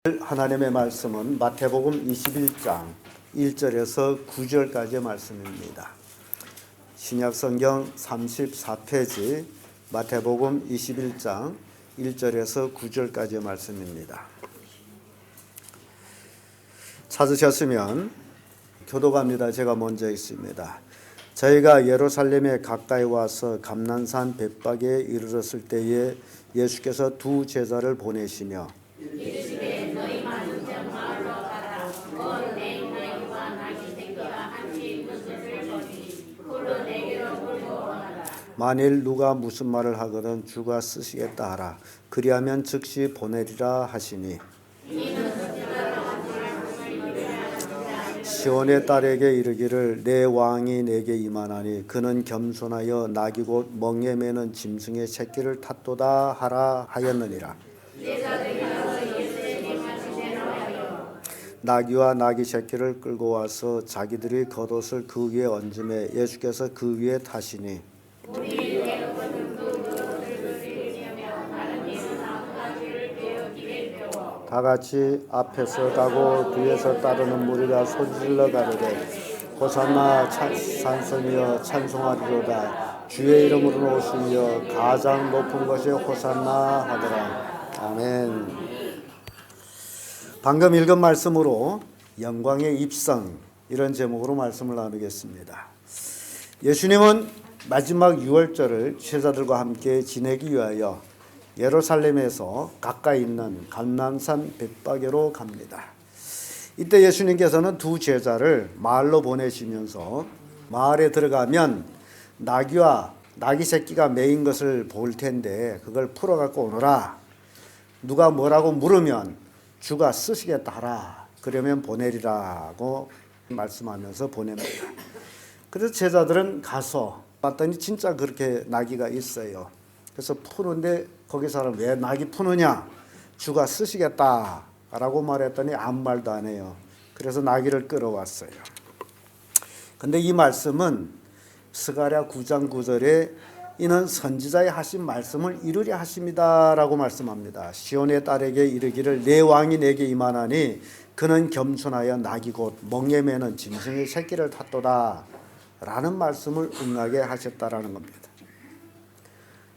하나님의 말씀은 마태복음 21장 1절에서 9절까지의 말씀입니다. 신약성경 34페이지 마태복음 21장 1절에서 9절까지의 말씀입니다. 찾으셨으면 교도갑니다. 제가 먼저 있습니다. 저희가 예루살렘에 가까이 와서 감난산 벳박에 이르렀을 때에 예수께서 두 제자를 보내시며 만일 누가 무슨 말을 하거든 주가 쓰시겠다 하라. 그리하면 즉시 보내리라 하시니 시온의 딸에게 이르기를 내 왕이 내게 임하나니 그는 겸손하여 낙이 곧 멍에 매는 짐승의 새끼를 탔도다 하라 하였느니라. 나귀와 나귀 새끼를 끌고 와서 자기들이 겉옷을 그 위에 얹음에 예수께서 그 위에 타시니 다 같이 앞에서 가고 뒤에서 따르는 무리가 소리질러 가르되 호산나 산성이여 찬송하리로다 주의 이름으로 오시며 가장 높은 곳에 호산나 하더라. 아멘. 방금 읽은 말씀으로 영광의 입성 이런 제목으로 말씀을 나누겠습니다. 예수님은 마지막 유월절을 제자들과 함께 지내기 위하여 예루살렘에서 가까이 있는 감난산 벳박에로 갑니다. 이때 예수님께서는 두 제자를 마을로 보내시면서 마을에 들어가면 나귀와 나귀 새끼가 매인 것을 볼 텐데 그걸 풀어 갖고 오너라. 누가 뭐라고 물으면 주가 쓰시겠다 하라. 그러면 보내리라고 말씀하면서 보냅니다. 그래서 제자들은 가서 봤더니 진짜 그렇게 나귀가 있어요. 그래서 푸는데 거기 사람 왜 나귀 푸느냐? 주가 쓰시겠다라고 말했더니 아무 말도 안 해요. 그래서 나귀를 끌어왔어요. 근데 이 말씀은 스가랴 9장 9절에 이는 선지자의 하신 말씀을 이루려 하십니다라고 말씀합니다. 시온의 딸에게 이르기를 내 왕이 내게 임하나니 그는 겸손하여 나귀 곧 멍에 매는 짐승의 새끼를 탔도다 라는 말씀을 응하게 하셨다라는 겁니다.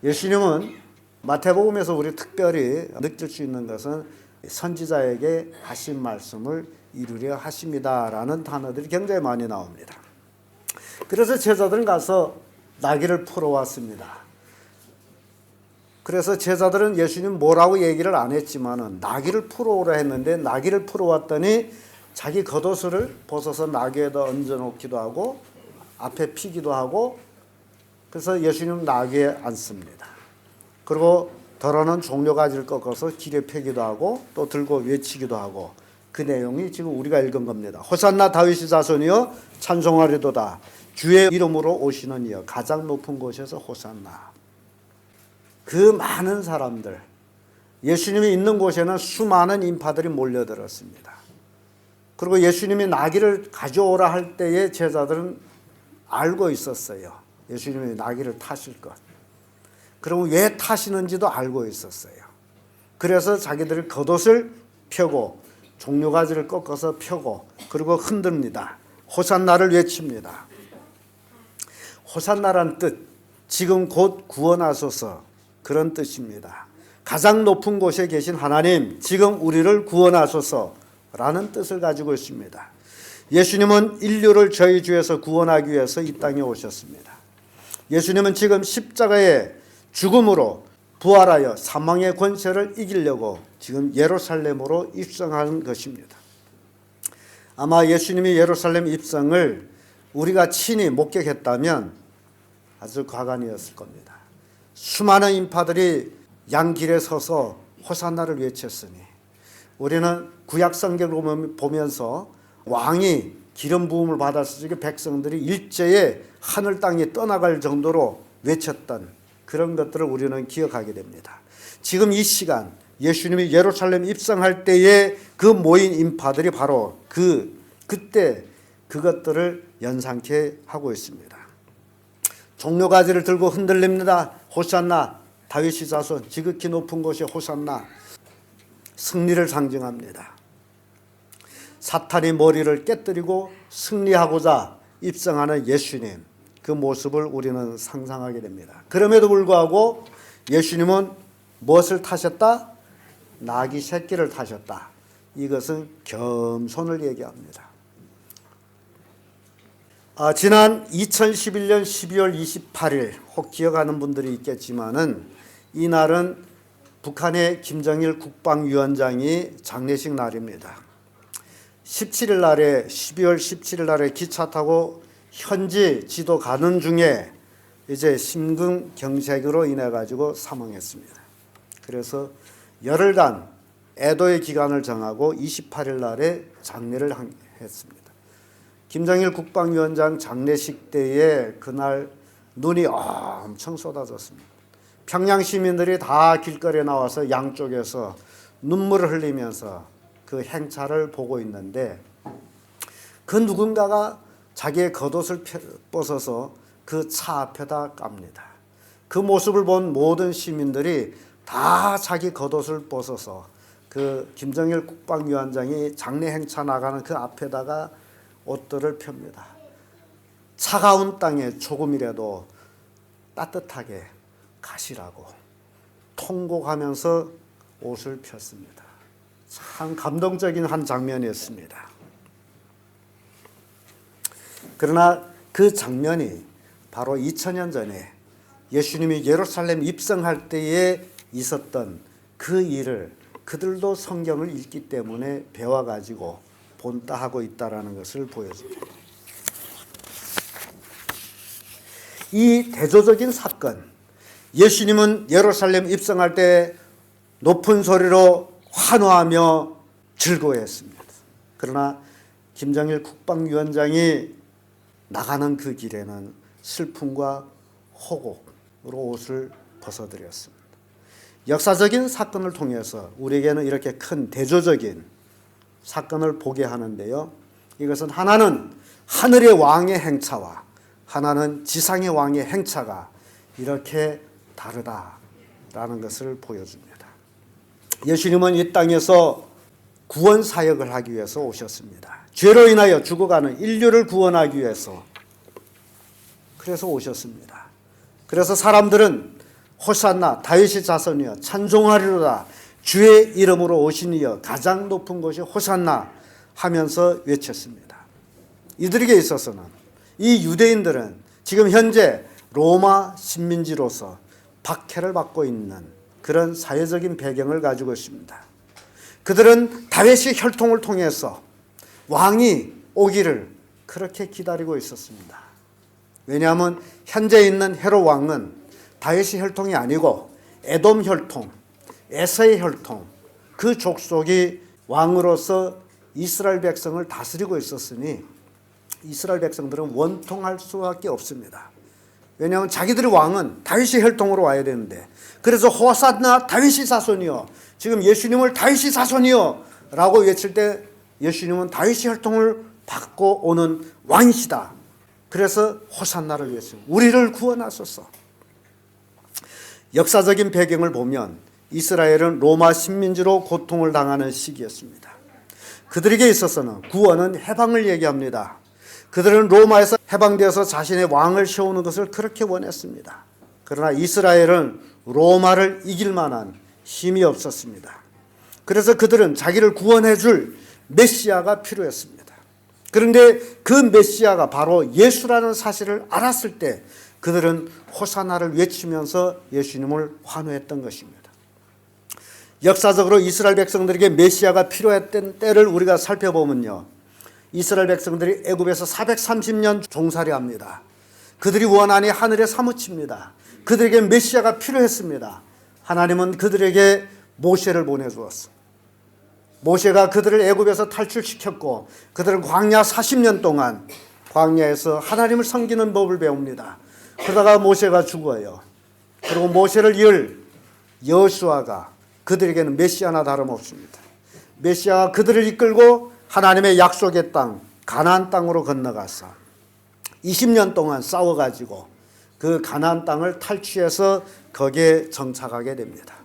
예수님은 마태복음에서 우리 특별히 느낄 수 있는 것은 선지자에게 하신 말씀을 이루려 하십니다라는 단어들이 굉장히 많이 나옵니다. 그래서 제자들은 가서 나귀를 풀어왔습니다. 그래서 제자들은 예수님 뭐라고 얘기를 안 했지만은 나귀를 풀어오라 했는데 나귀를 풀어왔더니 자기 겉옷을 벗어서 나귀에다 얹어놓기도 하고 앞에 피기도 하고 그래서 예수님 나귀에 앉습니다. 그리고 덜어는 종려가지를 꺾어서 길에 펴기도 하고 또 들고 외치기도 하고 그 내용이 지금 우리가 읽은 겁니다. 호산나 다윗의 자손이여 찬송하리도다 주의 이름으로 오시는 이여 가장 높은 곳에서 호산나. 그 많은 사람들 예수님이 있는 곳에는 수많은 인파들이 몰려들었습니다. 그리고 예수님이 나귀를 가져오라 할 때에 제자들은 알고 있었어요. 예수님이 나귀를 타실 것. 그리고 왜 타시는지도 알고 있었어요. 그래서 자기들이 겉옷을 펴고 종려가지를 꺾어서 펴고 그리고 흔듭니다. 호산나를 외칩니다. 호산나란 뜻, 지금 곧 구원하소서 그런 뜻입니다. 가장 높은 곳에 계신 하나님, 지금 우리를 구원하소서라는 뜻을 가지고 있습니다. 예수님은 인류를 저희 죄에서 구원하기 위해서 이 땅에 오셨습니다. 예수님은 지금 십자가의 죽음으로 부활하여 사망의 권세를 이기려고 지금 예루살렘으로 입성한 것입니다. 아마 예수님이 예루살렘 입성을 우리가 친히 목격했다면 아주 과간이었을 겁니다. 수많은 인파들이 양길에 서서 호산나를 외쳤으니 우리는 구약 성경을 보면서 왕이 기름 부음을 받았을 때 백성들이 일제에 하늘 땅에 떠나갈 정도로 외쳤던 그런 것들을 우리는 기억하게 됩니다. 지금 이 시간 예수님이 예루살렘 입성할 때에 그 모인 인파들이 바로 그때 그것들을 연상케 하고 있습니다. 종려가지를 들고 흔들립니다. 호산나 다윗의 자손 지극히 높은 곳에 호산나. 승리를 상징합니다. 사탄이 머리를 깨뜨리고 승리하고자 입성하는 예수님, 그 모습을 우리는 상상하게 됩니다. 그럼에도 불구하고 예수님은 무엇을 타셨다? 나귀 새끼를 타셨다. 이것은 겸손을 얘기합니다. 지난 2011년 12월 28일 혹 기억하는 분들이 있겠지만은 이날은 북한의 김정일 국방위원장이 장례식 날입니다. 17일 날에 12월 17일 날에 기차 타고 현지 지도 가는 중에 이제 심근경색으로 인해 가지고 사망했습니다. 그래서 열흘간 애도의 기간을 정하고 28일 날에 장례를 했습니다. 김정일 국방위원장 장례식 때에 그날 눈이 엄청 쏟아졌습니다. 평양 시민들이 다 길거리에 나와서 양쪽에서 눈물을 흘리면서 그 행차를 보고 있는데 그 누군가가 자기의 겉옷을 벗어서 그 차 앞에다 깝니다. 그 모습을 본 모든 시민들이 다 자기 겉옷을 벗어서 그 김정일 국방위원장이 장례 행차 나가는 그 앞에다가 옷들을 펴니다. 차가운 땅에 조금이라도 따뜻하게 가시라고 통곡하면서 옷을 폈습니다. 참 감동적인 한 장면이었습니다. 그러나 그 장면이 바로 2000년 전에 예수님이 예루살렘 입성할 때에 있었던 그 일을 그들도 성경을 읽기 때문에 배워가지고 본따하고 있다는 것을 보여줍니다. 이 대조적인 사건, 예수님은 예루살렘 입성할 때 높은 소리로 환호하며 즐거워했습니다. 그러나 김정일 국방위원장이 나가는 그 길에는 슬픔과 호곡으로 옷을 벗어드렸습니다. 역사적인 사건을 통해서 우리에게는 이렇게 큰 대조적인 사건을 보게 하는데요. 이것은 하나는 하늘의 왕의 행차와 하나는 지상의 왕의 행차가 이렇게 다르다라는 것을 보여줍니다. 예수님은 이 땅에서 구원 사역을 하기 위해서 오셨습니다. 죄로 인하여 죽어가는 인류를 구원하기 위해서 그래서 오셨습니다. 그래서 사람들은 호산나 다윗의 자손이여 찬송하리로다 주의 이름으로 오신 이여 가장 높은 곳이 호산나 하면서 외쳤습니다. 이들에게 있어서는 이 유대인들은 지금 현재 로마 식민지로서 박해를 받고 있는 그런 사회적인 배경을 가지고 있습니다. 그들은 다윗의 혈통을 통해서 왕이 오기를 그렇게 기다리고 있었습니다. 왜냐하면 현재 있는 헤롯 왕은 다윗의 혈통이 아니고 에돔 혈통, 에서의 혈통, 그 족속이 왕으로서 이스라엘 백성을 다스리고 있었으니 이스라엘 백성들은 원통할 수밖에 없습니다. 왜냐하면 자기들의 왕은 다윗의 혈통으로 와야 되는데, 그래서 호산나 다윗의 자손이여, 지금 예수님을 다윗의 자손이여 라고 외칠 때 예수님은 다윗의 혈통을 받고 오는 왕이시다. 그래서 호산나를 외쳤습니다. 우리를 구원하소서. 역사적인 배경을 보면 이스라엘은 로마 식민지로 고통을 당하는 시기였습니다. 그들에게 있어서는 구원은 해방을 얘기합니다. 그들은 로마에서 해방되어서 자신의 왕을 세우는 것을 그렇게 원했습니다. 그러나 이스라엘은 로마를 이길 만한 힘이 없었습니다. 그래서 그들은 자기를 구원해 줄 메시아가 필요했습니다. 그런데 그 메시아가 바로 예수라는 사실을 알았을 때 그들은 호사나를 외치면서 예수님을 환호했던 것입니다. 역사적으로 이스라엘 백성들에게 메시아가 필요했던 때를 우리가 살펴보면요, 이스라엘 백성들이 애굽에서 430년 종살이합니다. 그들이 원한이 하늘에 사무칩니다. 그들에게 메시아가 필요했습니다. 하나님은 그들에게 모세를 보내주었습니다. 모세가 그들을 애굽에서 탈출시켰고 그들은 광야 40년 동안 광야에서 하나님을 섬기는 법을 배웁니다. 그러다가 모세가 죽어요. 그리고 모세를 이을 여호수아가 그들에게는 메시아나 다름없습니다. 메시아가 그들을 이끌고 하나님의 약속의 땅 가나안 땅으로 건너가서 20년 동안 싸워가지고 그 가나안 땅을 탈취해서 거기에 정착하게 됩니다.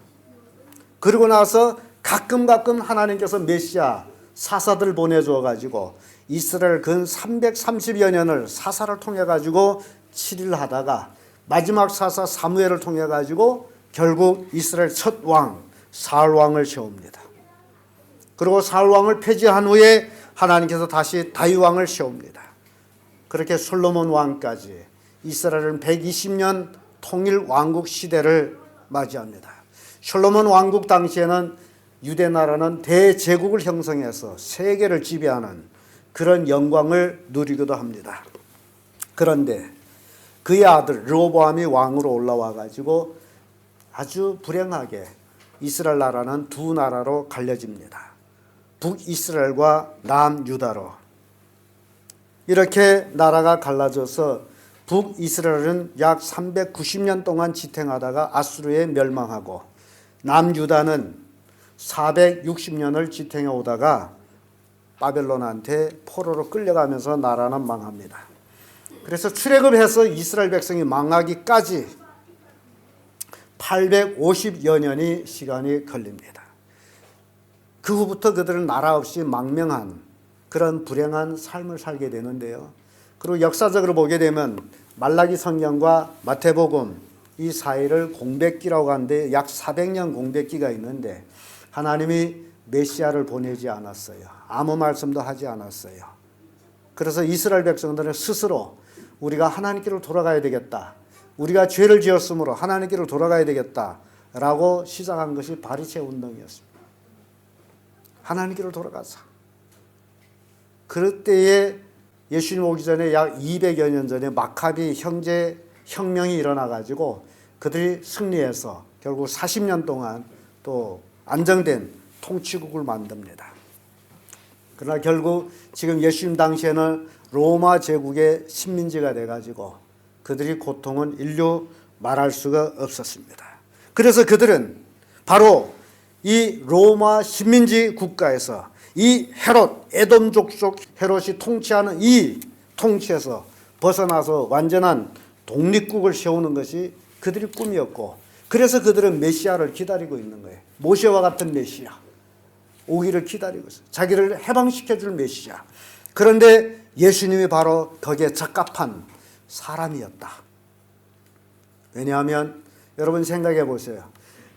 그리고 나서 가끔 하나님께서 메시아 사사들 보내주어 가지고 이스라엘 근 330여 년을 사사를 통해 가지고 치리를 하다가 마지막 사사 사무엘을 통해 가지고 결국 이스라엘 첫 왕 사울 왕을 세웁니다. 그리고 사울 왕을 폐지한 후에 하나님께서 다시 다윗 왕을 세웁니다. 그렇게 솔로몬 왕까지 이스라엘은 120년 통일 왕국 시대를 맞이합니다. 솔로몬 왕국 당시에는 유대 나라는 대제국을 형성해서 세계를 지배하는 그런 영광을 누리기도 합니다. 그런데 그의 아들 르호보암이 왕으로 올라와 가지고 아주 불행하게 이스라엘 나라는 두 나라로 갈려집니다. 북이스라엘과 남유다로. 이렇게 나라가 갈라져서 북이스라엘은 약 390년 동안 지탱하다가 아수르에 멸망하고 남유다는 460년을 지탱해 오다가 바벨론한테 포로로 끌려가면서 나라는 망합니다. 그래서 출애굽해서 이스라엘 백성이 망하기까지 850여 년이 시간이 걸립니다. 그 후부터 그들은 나라 없이 망명한 그런 불행한 삶을 살게 되는데요. 그리고 역사적으로 보게 되면 말라기 성경과 마태복음 이 사이를 공백기라고 하는데 약 400년 공백기가 있는데 하나님이 메시아를 보내지 않았어요. 아무 말씀도 하지 않았어요. 그래서 이스라엘 백성들은 스스로 우리가 하나님께로 돌아가야 되겠다. 우리가 죄를 지었으므로 하나님께로 돌아가야 되겠다라고 시작한 것이 바리새 운동이었습니다. 하나님께로 돌아가자. 그럴 때에 예수님 오기 전에 약 200여 년 전에 마카비 형제 혁명이 일어나가지고 그들이 승리해서 결국 40년 동안 또 안정된 통치국을 만듭니다. 그러나 결국 지금 예수님 당시에는 로마 제국의 식민지가 돼가지고 그들이 고통은 인류 말할 수가 없었습니다. 그래서 그들은 바로 이 로마 식민지 국가에서 이 헤롯, 에돔 족속 헤롯이 통치하는 이 통치에서 벗어나서 완전한 독립국을 세우는 것이 그들의 꿈이었고 그래서 그들은 메시아를 기다리고 있는 거예요. 모세와 같은 메시아 오기를 기다리고 있어요. 자기를 해방시켜줄 메시아. 그런데 예수님이 바로 거기에 적합한 사람이었다. 왜냐하면 여러분 생각해 보세요.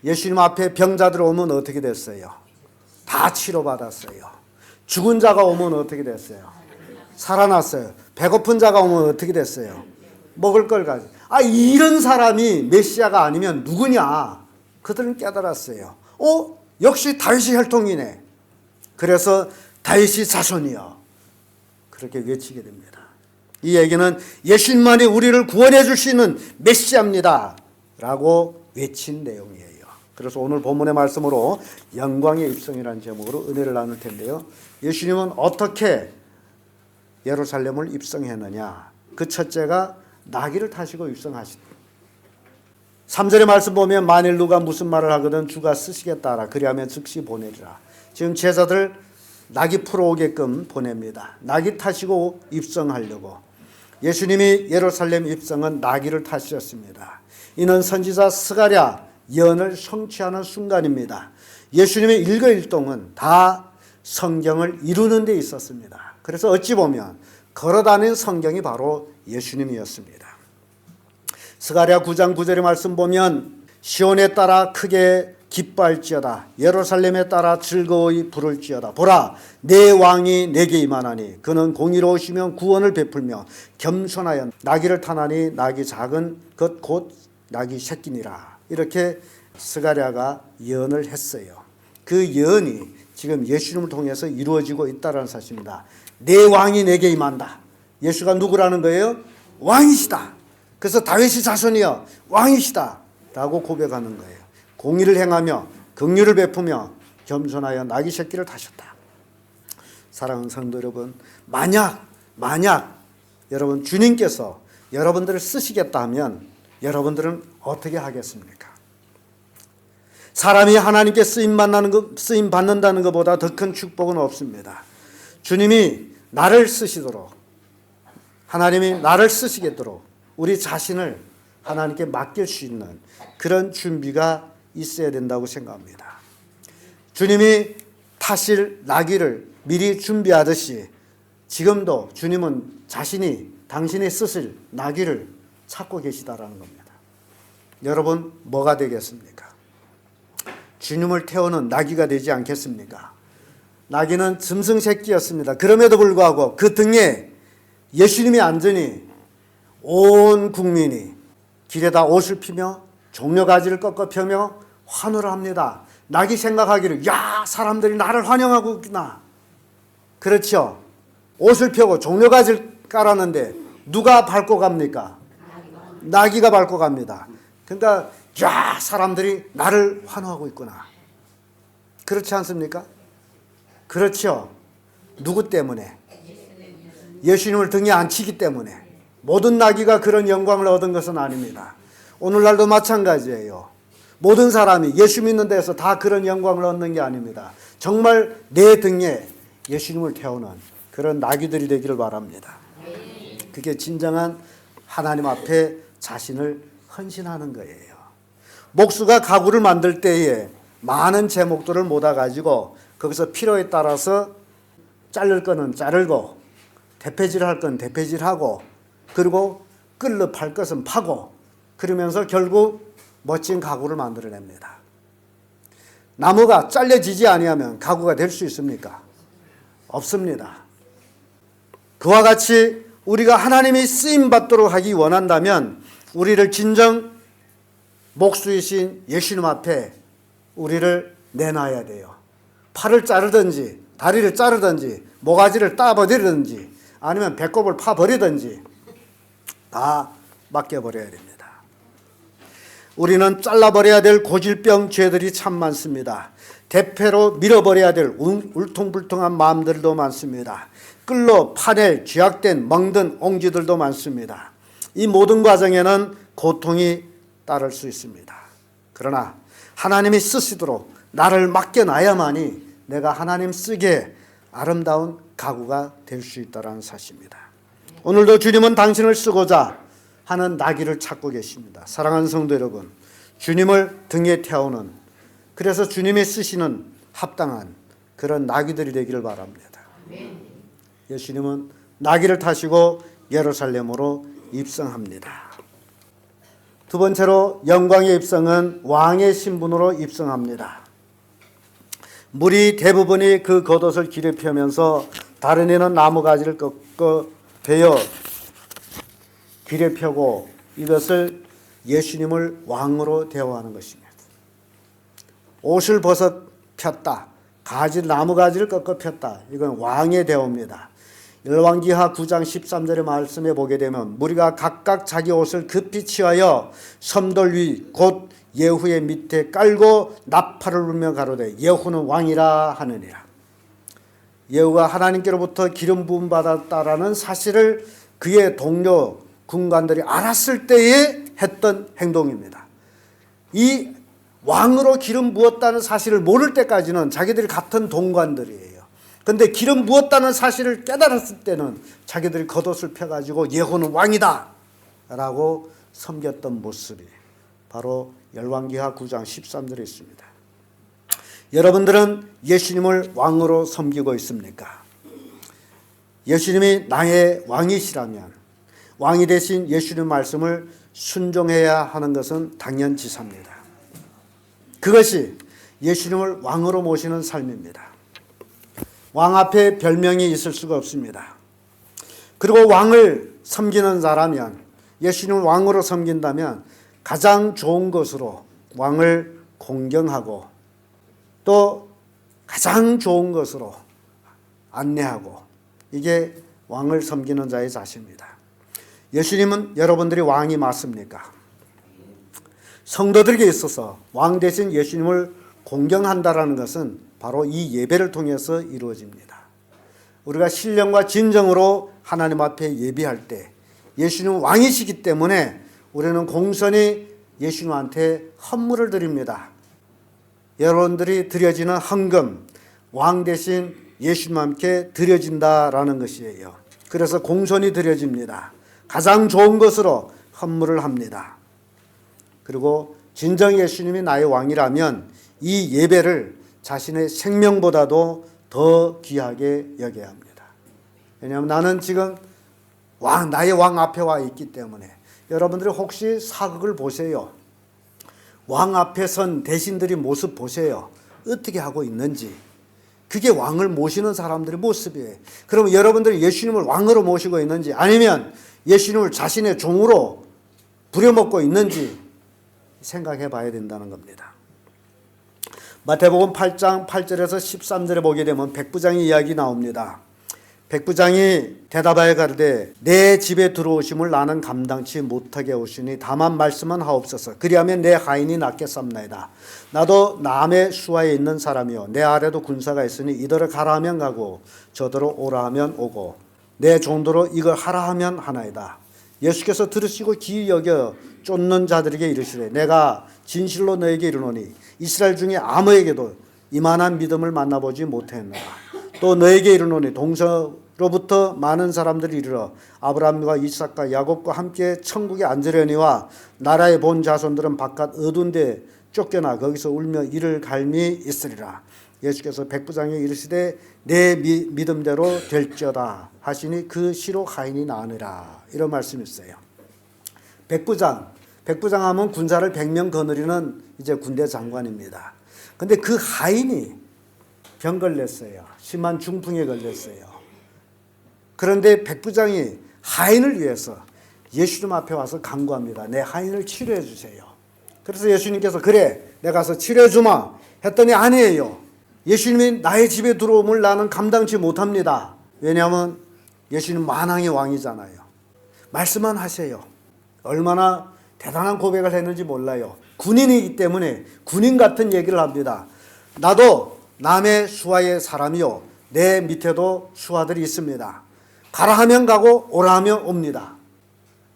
예수님 앞에 병자들 오면 어떻게 됐어요? 다 치료받았어요. 죽은 자가 오면 어떻게 됐어요? 살아났어요. 배고픈 자가 오면 어떻게 됐어요? 먹을 걸 가지고. 이런 사람이 메시아가 아니면 누구냐? 그들은 깨달았어요. 역시 다윗의 혈통이네. 그래서 다윗의 자손이여. 그렇게 외치게 됩니다. 이 얘기는 예수님만이 우리를 구원해 줄 수 있는 메시아입니다. 라고 외친 내용이에요. 그래서 오늘 본문의 말씀으로 영광의 입성이라는 제목으로 은혜를 나눌 텐데요. 예수님은 어떻게 예루살렘을 입성했느냐? 그 첫째가 나귀를 타시고 입성하시다. 3절의 말씀 보면 만일 누가 무슨 말을 하거든 주가 쓰시겠다 하라. 그리하면 즉시 보내리라. 지금 제자들 나귀 풀어오게끔 보냅니다. 나귀 타시고 입성하려고. 예수님이 예루살렘 입성은 나귀를 타셨습니다. 이는 선지자 스가랴 예언을 성취하는 순간입니다. 예수님의 일거일동은 다 성경을 이루는 데 있었습니다. 그래서 어찌 보면 걸어다닌 성경이 바로 예수님이었습니다. 스가랴 9장 9절의 말씀 보면 시온에 따라 크게 기뻐할지어다 예루살렘에 따라 즐거이 부를지어다 보라 내 왕이 내게 임하나니 그는 공의로우시며 구원을 베풀며 겸손하여 나귀를 타나니 나귀 작은 것 곧 나귀 새끼니라. 이렇게 스가랴가 예언을 했어요. 그 예언이 지금 예수님을 통해서 이루어지고 있다는 사실입니다. 내 왕이 내게 임한다. 예수가 누구라는 거예요? 왕이시다. 그래서 다윗의 자손이여 왕이시다 라고 고백하는 거예요. 공의를 행하며 긍휼을 베푸며 겸손하여 나귀 새끼를 타셨다. 사랑하는 성도 여러분, 만약 여러분 주님께서 여러분들을 쓰시겠다 하면 여러분들은 어떻게 하겠습니까? 사람이 하나님께 쓰임 받는다는 것보다 더 큰 축복은 없습니다. 주님이 나를 쓰시도록 하나님이 나를 쓰시겠도록 우리 자신을 하나님께 맡길 수 있는 그런 준비가 있어야 된다고 생각합니다. 주님이 타실 나귀를 미리 준비하듯이 지금도 주님은 당신이 쓰실 나귀를 찾고 계시다라는 겁니다. 여러분, 뭐가 되겠습니까? 주님을 태우는 나귀가 되지 않겠습니까? 나귀는 짐승 새끼였습니다. 그럼에도 불구하고 그 등에 예수님이 앉으니 온 국민이 길에다 옷을 피며 종려가지를 꺾어 펴며 환호를 합니다. 나귀 생각하기를, 야, 사람들이 나를 환영하고 있구나. 그렇죠. 옷을 펴고 종려가지를 깔았는데 누가 밟고 갑니까? 나귀가 밟고 갑니다. 그러니까 야, 사람들이 나를 환호하고 있구나. 그렇지 않습니까? 그렇죠. 누구 때문에? 예수님을 등에 앉히기 때문에. 모든 나귀가 그런 영광을 얻은 것은 아닙니다. 오늘날도 마찬가지예요. 모든 사람이 예수 믿는 데서 다 그런 영광을 얻는 게 아닙니다. 정말 내 등에 예수님을 태우는 그런 나귀들이 되기를 바랍니다. 그게 진정한 하나님 앞에 자신을 헌신하는 거예요. 목수가 가구를 만들 때에 많은 제목들을 모아가지고 거기서 필요에 따라서 자를 거는 자르고 대패질 할 건 대패질하고 그리고 끌러 팔 것은 파고 그러면서 결국 멋진 가구를 만들어냅니다. 나무가 잘려지지 아니하면 가구가 될 수 있습니까? 없습니다. 그와 같이 우리가 하나님이 쓰임받도록 하기 원한다면 우리를 진정 목수이신 예수님 앞에 우리를 내놔야 돼요. 팔을 자르든지 다리를 자르든지 모가지를 따버리든지 아니면 배꼽을 파버리든지 다 맡겨버려야 됩니다. 우리는 잘라버려야 될 고질병 죄들이 참 많습니다. 대패로 밀어버려야 될 울퉁불퉁한 마음들도 많습니다. 끌로 파낼 죄악된 멍든 옹지들도 많습니다. 이 모든 과정에는 고통이 따를 수 있습니다. 그러나 하나님이 쓰시도록 나를 맡겨놔야만이 내가 하나님 쓰기에 아름다운 가구가 될 수 있다는 사실입니다. 오늘도 주님은 당신을 쓰고자 하는 나귀를 찾고 계십니다. 사랑하는 성도 여러분, 주님을 등에 태우는, 그래서 주님이 쓰시는 합당한 그런 나귀들이 되기를 바랍니다. 예수님은 나귀를 타시고 예루살렘으로 입성합니다. 두 번째로 영광의 입성은 왕의 신분으로 입성합니다. 무리 대부분이 그 겉옷을 길에 펴면서 다른 이는 나무가지를 꺾어 베어 길에 펴고 이것을 예수님을 왕으로 대우하는 것입니다. 옷을 벗어 폈다. 나무가지를 꺾어 폈다. 이건 왕의 대우입니다. 열왕기하 9장 13절의 말씀에 보게 되면 무리가 각각 자기 옷을 급히 취하여 섬돌 위 곧 예후의 밑에 깔고 나팔을 울며 가로되 예후는 왕이라 하느니라. 예후가 하나님께로부터 기름 부음 받았다라는 사실을 그의 동료 군관들이 알았을 때에 했던 행동입니다. 이 왕으로 기름 부었다는 사실을 모를 때까지는 자기들이 같은 동관들이에요. 그런데 기름 부었다는 사실을 깨달았을 때는 자기들이 겉옷을 펴가지고 예후는 왕이다 라고 섬겼던 모습이 바로 열왕기하 9장 13절에 있습니다. 여러분들은 예수님을 왕으로 섬기고 있습니까? 예수님이 나의 왕이시라면 왕이 되신 예수님 말씀을 순종해야 하는 것은 당연지사입니다. 그것이 예수님을 왕으로 모시는 삶입니다. 왕 앞에 별명이 있을 수가 없습니다. 그리고 왕을 섬기는 자라면, 예수님을 왕으로 섬긴다면 가장 좋은 것으로 왕을 공경하고 또 가장 좋은 것으로 안내하고, 이게 왕을 섬기는 자의 자세입니다. 예수님은 여러분들이 왕이 맞습니까? 성도들에게 있어서 왕 대신 예수님을 공경한다라는 것은 바로 이 예배를 통해서 이루어집니다. 우리가 신령과 진정으로 하나님 앞에 예배할 때 예수님은 왕이시기 때문에 우리는 공손히 예수님한테 헌물을 드립니다. 여러분들이 드려지는 헌금, 왕 대신 예수님께 드려진다라는 것이에요. 그래서 공손히 드려집니다. 가장 좋은 것으로 헌물을 합니다. 그리고 진정 예수님이 나의 왕이라면 이 예배를 자신의 생명보다도 더 귀하게 여겨야 합니다. 왜냐하면 나는 지금 나의 왕 앞에 와 있기 때문에. 여러분들이 혹시 사극을 보세요. 왕 앞에 선 대신들의 모습 보세요. 어떻게 하고 있는지. 그게 왕을 모시는 사람들의 모습이에요. 그러면 여러분들이 예수님을 왕으로 모시고 있는지 아니면 예수님을 자신의 종으로 부려먹고 있는지 생각해 봐야 된다는 겁니다. 마태복음 8장 8절에서 13절에 보게 되면 백부장의 이야기 나옵니다. 백부장이 대답하여 가로되 내 집에 들어오심을 나는 감당치 못하게 오시니 다만 말씀은 하옵소서. 그리하면 내 하인이 낫겠사옵나이다. 나도 남의 수하에 있는 사람이요 내 아래도 군사가 있으니 이더러 가라 하면 가고 저더러 오라 하면 오고 내 종도로 이걸 하라 하면 하나이다. 예수께서 들으시고 기이 여겨 쫓는 자들에게 이르시되 내가 진실로 너에게 이르노니 이스라엘 중에 아무에게도 이만한 믿음을 만나보지 못했노라. 또 너에게 이르노니 동서로부터 많은 사람들이 이르러 아브라함과 이삭과 야곱과 함께 천국에 앉으려니와 나라의 본 자손들은 바깥 어두운 데 쫓겨나 거기서 울며 이를 갈미 있으리라. 예수께서 백부장에게 이르시되 내 믿음대로 될지어다 하시니 그 시로 하인이 나으니라. 이런 말씀이 있어요. 백부장 하면 군사를 100명 거느리는 이제 군대 장관입니다. 근데 그 하인이 병 걸렸어요. 심한 중풍에 걸렸어요. 그런데 백부장이 하인을 위해서 예수님 앞에 와서 간구합니다. 내 하인을 치료해 주세요. 그래서 예수님께서 그래 내가 가서 치료해 주마 했더니 아니에요. 예수님이 나의 집에 들어옴을 나는 감당치 못합니다. 왜냐하면 예수님 만왕의 왕이잖아요. 말씀만 하세요. 얼마나 대단한 고백을 했는지 몰라요. 군인이기 때문에 군인 같은 얘기를 합니다. 나도 남의 수하의 사람이요 내 밑에도 수하들이 있습니다. 가라 하면 가고 오라 하면 옵니다.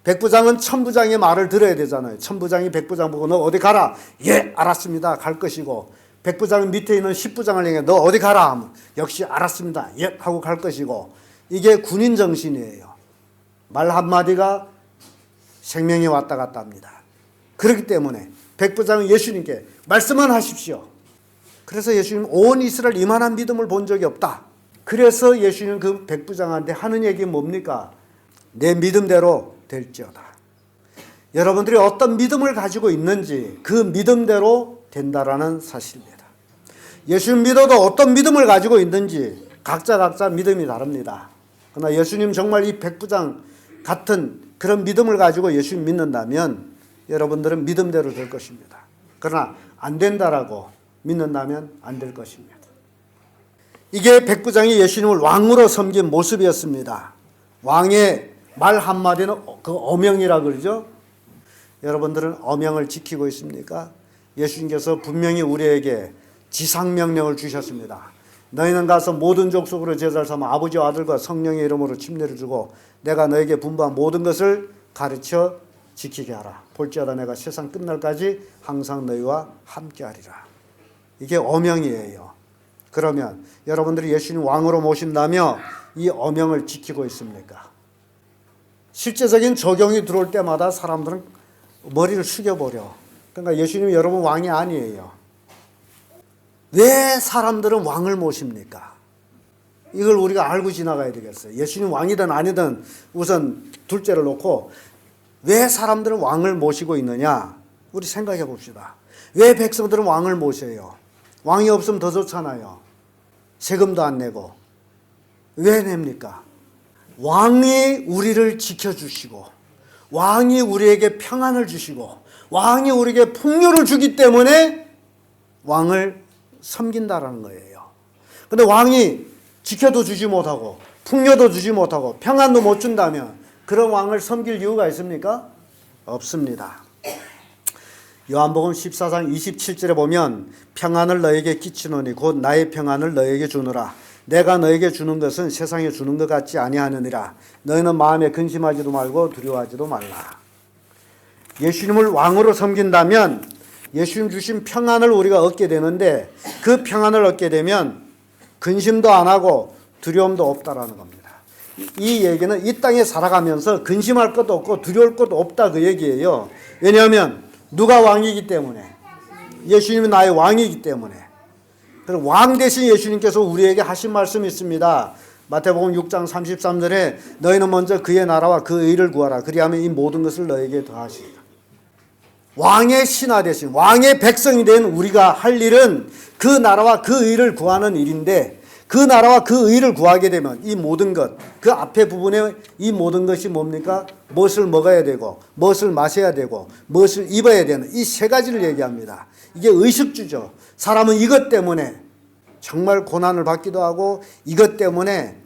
백부장은 천부장의 말을 들어야 되잖아요. 천부장이 백부장 보고 너 어디 가라. 예 알았습니다. 갈 것이고 백부장 밑에 있는 십부장을 향해 너 어디 가라 하면 역시 알았습니다. 예 하고 갈 것이고 이게 군인 정신이에요. 말 한마디가 생명이 왔다 갔다 합니다. 그렇기 때문에 백부장은 예수님께 말씀만 하십시오. 그래서 예수님 온 이스라엘 이만한 믿음을 본 적이 없다. 그래서 예수님 그 백부장한테 하는 얘기 뭡니까? 내 믿음대로 될지어다. 여러분들이 어떤 믿음을 가지고 있는지 그 믿음대로 된다라는 사실입니다. 예수님 믿어도 어떤 믿음을 가지고 있는지 각자 믿음이 다릅니다. 그러나 예수님 정말 이 백부장 같은 그런 믿음을 가지고 예수님 믿는다면 여러분들은 믿음대로 될 것입니다. 그러나 안 된다라고 믿는다면 안 될 것입니다. 이게 백부장이 예수님을 왕으로 섬긴 모습이었습니다. 왕의 말 한마디는 그 어명이라 그러죠. 여러분들은 어명을 지키고 있습니까? 예수님께서 분명히 우리에게 지상명령을 주셨습니다. 너희는 가서 모든 족속으로 제자를 삼아 아버지와 아들과 성령의 이름으로 침례를 주고 내가 너에게 분부한 모든 것을 가르쳐 지키게 하라. 볼지어다 내가 세상 끝날까지 항상 너희와 함께하리라. 이게 어명이에요. 그러면 여러분들이 예수님 왕으로 모신다며 이 어명을 지키고 있습니까? 실제적인 적용이 들어올 때마다 사람들은 머리를 숙여버려. 그러니까 예수님이 여러분 왕이 아니에요. 왜 사람들은 왕을 모십니까? 이걸 우리가 알고 지나가야 되겠어요. 예수님 왕이든 아니든 우선 둘째를 놓고 왜 사람들은 왕을 모시고 있느냐? 우리 생각해 봅시다. 왜 백성들은 왕을 모셔요? 왕이 없으면 더 좋잖아요. 세금도 안 내고. 왜 냅니까? 왕이 우리를 지켜주시고 왕이 우리에게 평안을 주시고 왕이 우리에게 풍요를 주기 때문에 왕을 섬긴다라는 거예요. 근데 왕이 지켜도 주지 못하고 풍요도 주지 못하고 평안도 못 준다면 그런 왕을 섬길 이유가 있습니까? 없습니다. 요한복음 14장 27절에 보면 평안을 너에게 끼치노니 곧 나의 평안을 너에게 주노라. 내가 너에게 주는 것은 세상에 주는 것 같지 아니하느니라. 너희는 마음에 근심하지도 말고 두려워하지도 말라. 예수님을 왕으로 섬긴다면 예수님 주신 평안을 우리가 얻게 되는데 그 평안을 얻게 되면 근심도 안 하고 두려움도 없다라는 겁니다. 이 얘기는 이 땅에 살아가면서 근심할 것도 없고 두려울 것도 없다 그 얘기예요. 왜냐하면 누가 왕이기 때문에 예수님이 나의 왕이기 때문에 그럼 왕 대신 예수님께서 우리에게 하신 말씀이 있습니다. 마태복음 6장 33절에 너희는 먼저 그의 나라와 그 의를 구하라. 그리하면 이 모든 것을 너에게 더하시리라. 왕의 신하 대신 왕의 백성이 된 우리가 할 일은 그 나라와 그 의를 구하는 일인데, 그 나라와 그 의를 구하게 되면 이 모든 것, 그 앞에 부분에 이 모든 것이 뭡니까? 무엇을 먹어야 되고, 무엇을 마셔야 되고, 무엇을 입어야 되는 이 세 가지를 얘기합니다. 이게 의식주죠. 사람은 이것 때문에 정말 고난을 받기도 하고 이것 때문에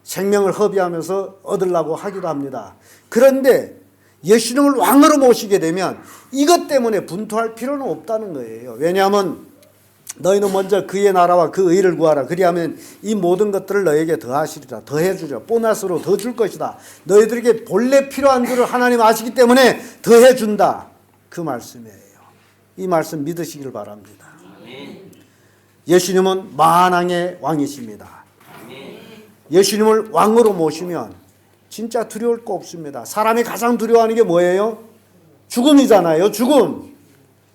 생명을 허비하면서 얻으려고 하기도 합니다. 그런데 예수님을 왕으로 모시게 되면 이것 때문에 분투할 필요는 없다는 거예요. 왜냐하면 너희는 먼저 그의 나라와 그 의를 구하라. 그리하면 이 모든 것들을 너에게 더하시리라. 더해주리라. 보너스로 더 줄 것이다. 너희들에게 본래 필요한 줄을 하나님 아시기 때문에 더해준다. 그 말씀이에요. 이 말씀 믿으시길 바랍니다. 예수님은 만왕의 왕이십니다. 예수님을 왕으로 모시면 진짜 두려울 거 없습니다. 사람이 가장 두려워하는 게 뭐예요? 죽음이잖아요. 죽음.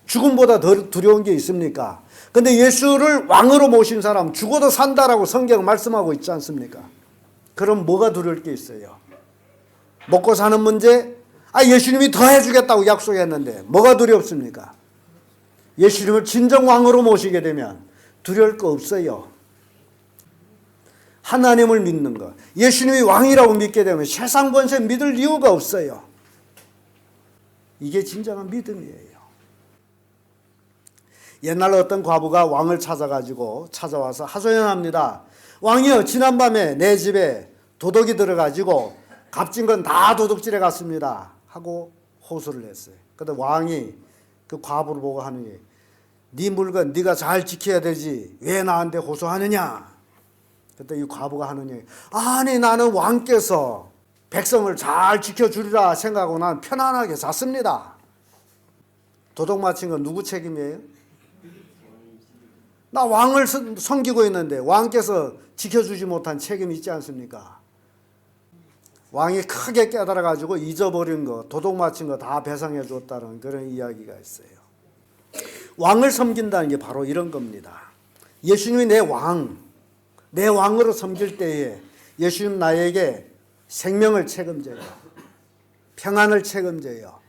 죽음보다 더 두려운 게 있습니까? 근데 예수를 왕으로 모신 사람 죽어도 산다라고 성경은 말씀하고 있지 않습니까? 그럼 뭐가 두려울 게 있어요? 먹고 사는 문제? 예수님이 더 해주겠다고 약속했는데 뭐가 두렵습니까? 예수님을 진정 왕으로 모시게 되면 두려울 거 없어요. 하나님을 믿는 것, 예수님이 왕이라고 믿게 되면 세상 권세 믿을 이유가 없어요. 이게 진정한 믿음이에요. 옛날 어떤 과부가 왕을 찾아와서 하소연합니다. 왕이여, 지난밤에 내 집에 도둑이 들어가지고 값진 건 다 도둑질해 갔습니다 하고 호소를 했어요. 그런데 왕이 그 과부를 보고 하는 게, 네 물건 네가 잘 지켜야 되지 왜 나한테 호소하느냐. 그때 이 과부가 하는 얘기, 아니 나는 왕께서 백성을 잘 지켜주리라 생각하고 난 편안하게 잤습니다. 도둑 맞힌 건 누구 책임이에요? 나 왕을 섬기고 있는데 왕께서 지켜주지 못한 책임이 있지 않습니까? 왕이 크게 깨달아가지고 잊어버린 거, 도둑 맞힌 거 다 배상해 줬다는 그런 이야기가 있어요. 왕을 섬긴다는 게 바로 이런 겁니다. 예수님이 내 왕으로 섬길 때에 예수님 나에게 생명을 책임져요. 평안을 책임져요.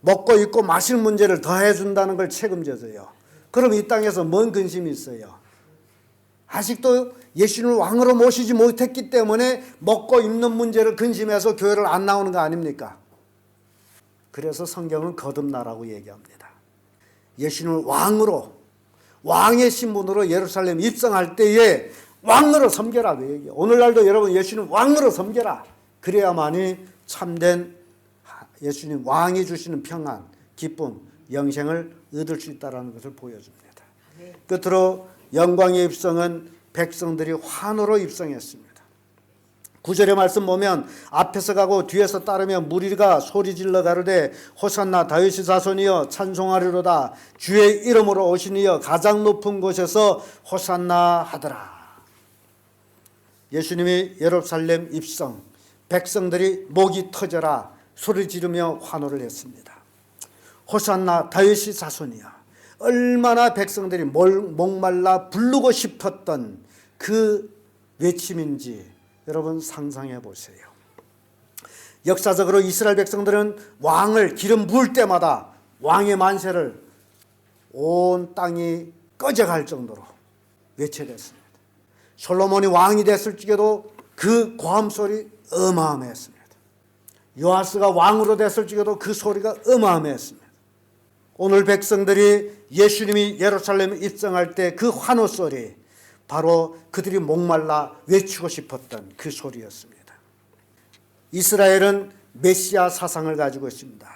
먹고 입고 마실 문제를 더해준다는 걸 책임져줘요. 그럼 이 땅에서 뭔 근심이 있어요? 아직도 예수님을 왕으로 모시지 못했기 때문에 먹고 입는 문제를 근심해서 교회를 안 나오는 거 아닙니까? 그래서 성경은 거듭나라고 얘기합니다. 예수님을 왕의 신분으로 예루살렘 입성할 때에 왕으로 섬겨라 그 얘기예요. 오늘날도 여러분 예수님 왕으로 섬겨라. 그래야만이 참된 예수님 왕이 주시는 평안, 기쁨, 영생을 얻을 수 있다는 것을 보여줍니다. 끝으로 영광의 입성은 백성들이 환호로 입성했습니다. 9절의 말씀 보면 앞에서 가고 뒤에서 따르면 무리가 소리질러 가로되 호산나 다윗의 자손이여 찬송하리로다. 주의 이름으로 오신 이여 가장 높은 곳에서 호산나 하더라. 예수님이 예루살렘 입성, 백성들이 목이 터져라 소리 지르며 환호를 했습니다. 호산나 다윗의 자손이야. 얼마나 백성들이 목말라 부르고 싶었던 그 외침인지 여러분 상상해 보세요. 역사적으로 이스라엘 백성들은 왕을 기름 부을 때마다 왕의 만세를 온 땅이 꺼져갈 정도로 외쳐댔습니다. 솔로몬이 왕이 됐을 적에도 그 고함 소리 어마어마했습니다. 요아스가 왕으로 됐을 적에도 그 소리가 어마어마했습니다. 오늘 백성들이 예수님이 예루살렘에 입성할 때 그 환호 소리, 바로 그들이 목말라 외치고 싶었던 그 소리였습니다. 이스라엘은 메시아 사상을 가지고 있습니다.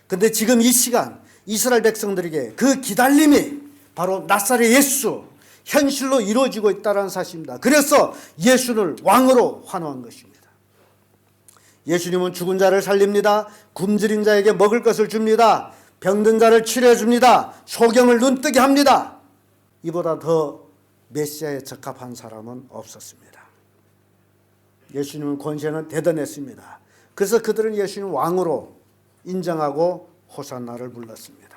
그런데 지금 이 시간 이스라엘 백성들에게 그 기다림이 바로 나사렛 예수 현실로 이루어지고 있다는 사실입니다. 그래서 예수를 왕으로 환호한 것입니다. 예수님은 죽은 자를 살립니다. 굶주린 자에게 먹을 것을 줍니다. 병든 자를 치료해 줍니다. 소경을 눈뜨게 합니다. 이보다 더 메시아에 적합한 사람은 없었습니다. 예수님의 권세는 대단했습니다. 그래서 그들은 예수님 왕으로 인정하고 호산나를 불렀습니다.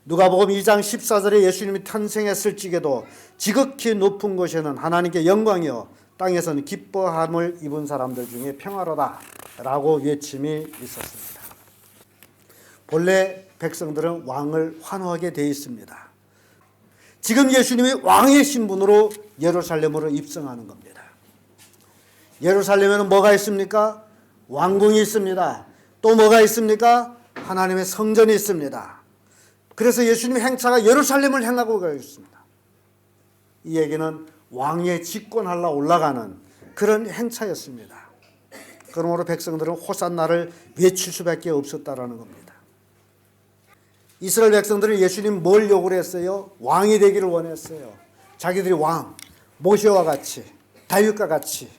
누가복음 2장 14절에 예수님이 탄생했을 적에도 지극히 높은 곳에는 하나님께 영광이요 땅에서는 기뻐함을 입은 사람들 중에 평화로다 라고 외침이 있었습니다. 본래 백성들은 왕을 환호하게 되어 있습니다. 지금 예수님이 왕의 신분으로 예루살렘으로 입성하는 겁니다. 예루살렘에는 뭐가 있습니까? 왕궁이 있습니다. 또 뭐가 있습니까? 하나님의 성전이 있습니다. 그래서 예수님의 행차가 예루살렘을 향하고 가겠습니다. 이 얘기는 왕의 집권하려 올라가는 그런 행차였습니다. 그러므로 백성들은 호산나를 외칠 수밖에 없었다라는 겁니다. 이스라엘 백성들은 예수님 뭘 요구를 했어요? 왕이 되기를 원했어요. 자기들이 왕, 모세와 같이, 다윗과 같이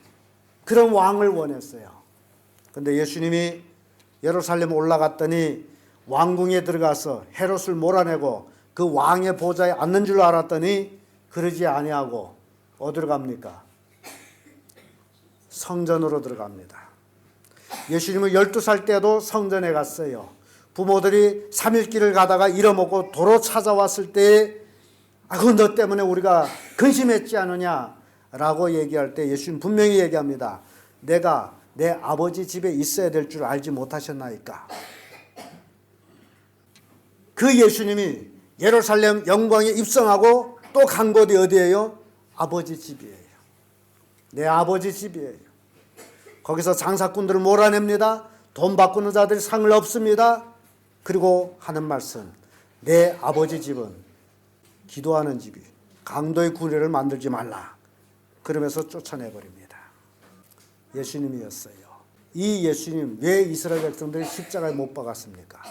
그런 왕을 원했어요. 그런데 예수님이 예루살렘 올라갔더니 왕궁에 들어가서 헤롯을 몰아내고 그 왕의 보좌에 앉는 줄 알았더니 그러지 아니하고 어디로 갑니까? 성전으로 들어갑니다. 예수님은 12살 때도 성전에 갔어요. 부모들이 3일길을 가다가 잃어먹고 도로 찾아왔을 때 그건 너 때문에 우리가 근심했지 않느냐 라고 얘기할 때 예수님 분명히 얘기합니다. 내가 내 아버지 집에 있어야 될 줄 알지 못하셨나이까. 그 예수님이 예루살렘 영광에 입성하고 또 간 곳이 어디예요? 아버지 집이에요. 내 아버지 집이에요. 거기서 장사꾼들을 몰아냅니다. 돈 바꾸는 자들이 상을 얻습니다. 그리고 하는 말씀, 내 아버지 집은 기도하는 집이 강도의 구례를 만들지 말라. 그러면서 쫓아내버립니다. 예수님이었어요. 이 예수님 왜 이스라엘 백성들이 십자가에 못 박았습니까?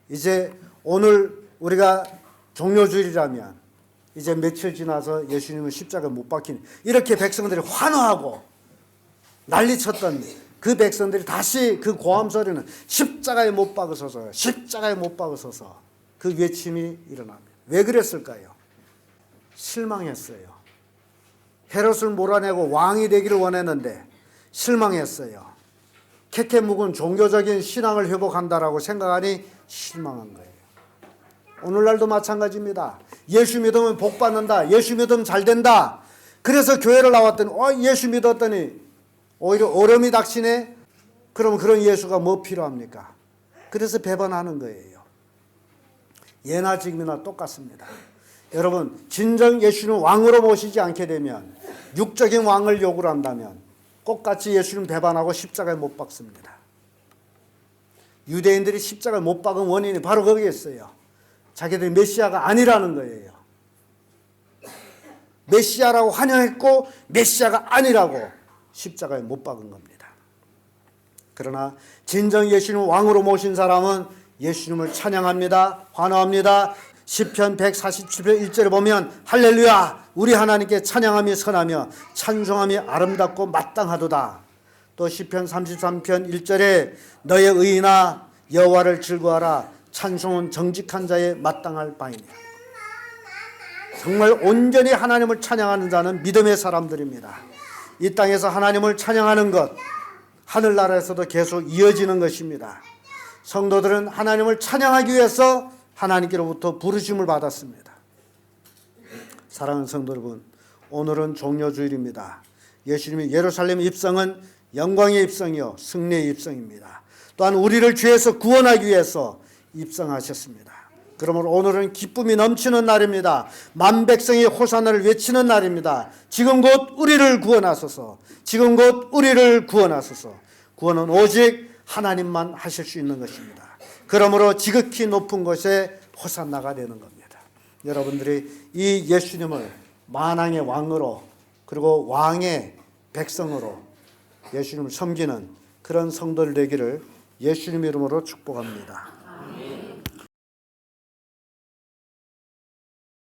이제 오늘 우리가 종료주일이라면 이제 며칠 지나서 예수님은 십자가에 못 박힌 이렇게 백성들이 환호하고 난리쳤던 그 백성들이 다시 그 고함 소리는 십자가에 못 박으소서, 십자가에 못 박으소서 그 외침이 일어납니다. 왜 그랬을까요? 실망했어요. 헤롯을 몰아내고 왕이 되기를 원했는데 실망했어요. 캐캐 묵은 종교적인 신앙을 회복한다라고 생각하니 실망한 거예요. 오늘날도 마찬가지입니다. 예수 믿으면 복 받는다. 예수 믿으면 잘 된다. 그래서 교회를 나왔더니 예수 믿었더니 오히려 어려움이 닥치네. 그럼 그런 예수가 뭐 필요합니까? 그래서 배반하는 거예요. 예나 지금이나 똑같습니다. 여러분 진정 예수는 왕으로 모시지 않게 되면 육적인 왕을 요구를 한다면 똑같이 예수는 배반하고 십자가에 못 박습니다. 유대인들이 십자가에 못 박은 원인이 바로 거기에 있어요. 자기들이 메시아가 아니라는 거예요. 메시아라고 환영했고 메시아가 아니라고 십자가에 못 박은 겁니다. 그러나 진정 예수님을 왕으로 모신 사람은 예수님을 찬양합니다. 환호합니다. 시편 147편 1절에 보면 할렐루야 우리 하나님께 찬양하며 선하며 찬송하며 아름답고 마땅하도다. 또 시편 33편 1절에 너의 의인아 여호와를 즐거워하라 찬송은 정직한 자의 마땅할 바이니라. 정말 온전히 하나님을 찬양하는 자는 믿음의 사람들입니다. 이 땅에서 하나님을 찬양하는 것 하늘나라에서도 계속 이어지는 것입니다. 성도들은 하나님을 찬양하기 위해서 하나님께로부터 부르심을 받았습니다. 사랑하는 성도 여러분, 오늘은 종료주일입니다. 예수님의 예루살렘 입성은 영광의 입성이요 승리의 입성입니다. 또한 우리를 죄에서 구원하기 위해서 입성하셨습니다. 그러므로 오늘은 기쁨이 넘치는 날입니다. 만백성이 호산나를 외치는 날입니다. 지금 곧 우리를 구원하소서. 지금 곧 우리를 구원하소서. 구원은 오직 하나님만 하실 수 있는 것입니다. 그러므로 지극히 높은 곳에 호산나가 되는 겁니다. 여러분들이 이 예수님을 만왕의 왕으로 그리고 왕의 백성으로 예수님을 섬기는 그런 성도들 되기를 예수님 이름으로 축복합니다.